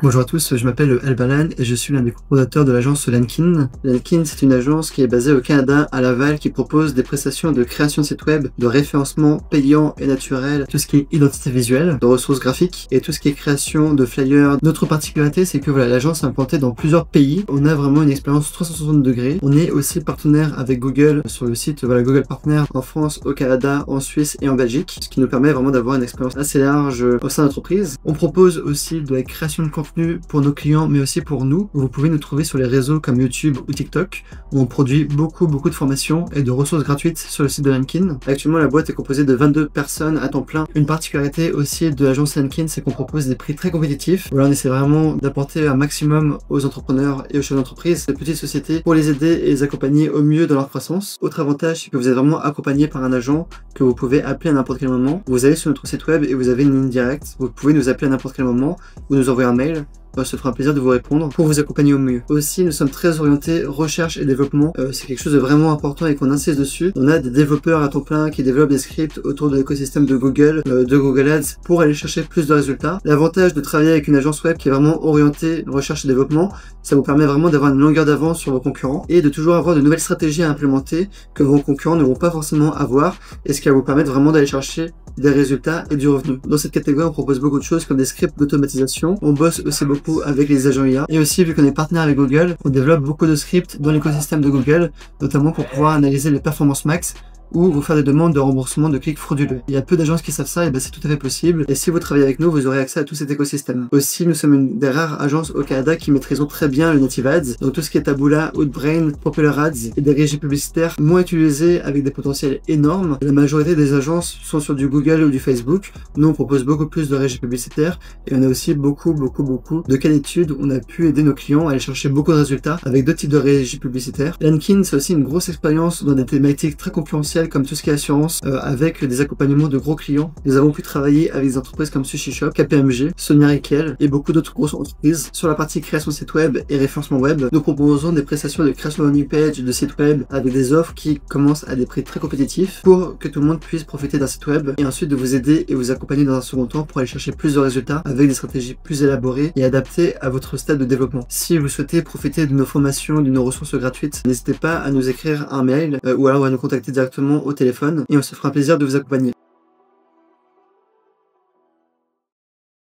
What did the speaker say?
Bonjour à tous, je m'appelle Albalan et je suis l'un des cofondateurs de l'agence Lankin. Lankin, c'est une agence qui est basée au Canada, à Laval, qui propose des prestations de création de sites web, de référencement payant et naturel, tout ce qui est identité visuelle, de ressources graphiques et tout ce qui est création de flyers. Notre particularité, c'est que voilà, l'agence est implantée dans plusieurs pays. On a vraiment une expérience 360 degrés. On est aussi partenaire avec Google sur le site Google Partner en France, au Canada, en Suisse et en Belgique, ce qui nous permet vraiment d'avoir une expérience assez large au sein de l'entreprise. On propose aussi de la création de contenu pour nos clients mais aussi pour nous. Vous pouvez nous trouver sur les réseaux comme YouTube ou TikTok où on produit beaucoup de formations et de ressources gratuites sur le site de Lankin. Actuellement la boîte est composée de 22 personnes à temps plein. Une particularité aussi de l'agence Lankin, c'est qu'on propose des prix très compétitifs. Voilà, on essaie vraiment d'apporter un maximum aux entrepreneurs et aux chefs d'entreprise, ces petites sociétés, pour les aider et les accompagner au mieux dans leur croissance. Autre avantage, c'est que vous êtes vraiment accompagné par un agent que vous pouvez appeler à n'importe quel moment. Vous allez sur notre site web et vous avez une ligne directe. Vous pouvez nous appeler à n'importe quel moment ou nous envoyer un mail. Ça se fera un plaisir de vous répondre pour vous accompagner au mieux. Aussi, nous sommes très orientés recherche et développement. C'est quelque chose de vraiment important et qu'on insiste dessus. On a des développeurs à temps plein qui développent des scripts autour de l'écosystème de Google Ads pour aller chercher plus de résultats. L'avantage de travailler avec une agence web qui est vraiment orientée recherche et développement, ça vous permet vraiment d'avoir une longueur d'avance sur vos concurrents et de toujours avoir de nouvelles stratégies à implémenter que vos concurrents ne vont pas forcément avoir, et ce qui va vous permettre vraiment d'aller chercher des résultats et du revenu. Dans cette catégorie, on propose beaucoup de choses comme des scripts d'automatisation. On bosse aussi beaucoup avec les agents IA. Et aussi, vu qu'on est partenaire avec Google, on développe beaucoup de scripts dans l'écosystème de Google, notamment pour pouvoir analyser les performances max ou vous faire des demandes de remboursement de clics frauduleux. Il y a peu d'agences qui savent ça, et c'est tout à fait possible. Et si vous travaillez avec nous, vous aurez accès à tout cet écosystème. Aussi, nous sommes une des rares agences au Canada qui maîtrisons très bien le native ads. Donc tout ce qui est Taboola, Outbrain, Popular Ads et des régies publicitaires moins utilisées avec des potentiels énormes. La majorité des agences sont sur du Google ou du Facebook. Nous, on propose beaucoup plus de régies publicitaires et on a aussi beaucoup de cas d'études où on a pu aider nos clients à aller chercher beaucoup de résultats avec deux types de régies publicitaires. Lankin, c'est aussi une grosse expérience dans des thématiques très concurrentielles comme tout ce qui est assurance, avec des accompagnements de gros clients. Nous avons pu travailler avec des entreprises comme Sushi Shop, KPMG, Sonia Rykiel et beaucoup d'autres grosses entreprises. Sur la partie création de site web et référencement web, nous proposons des prestations de création de landing page, de site web avec des offres qui commencent à des prix très compétitifs pour que tout le monde puisse profiter d'un site web et ensuite de vous aider et vous accompagner dans un second temps pour aller chercher plus de résultats avec des stratégies plus élaborées et adaptées à votre stade de développement. Si vous souhaitez profiter de nos formations, de nos ressources gratuites, n'hésitez pas à nous écrire un mail ou alors à nous contacter directement au téléphone et on se fera un plaisir de vous accompagner.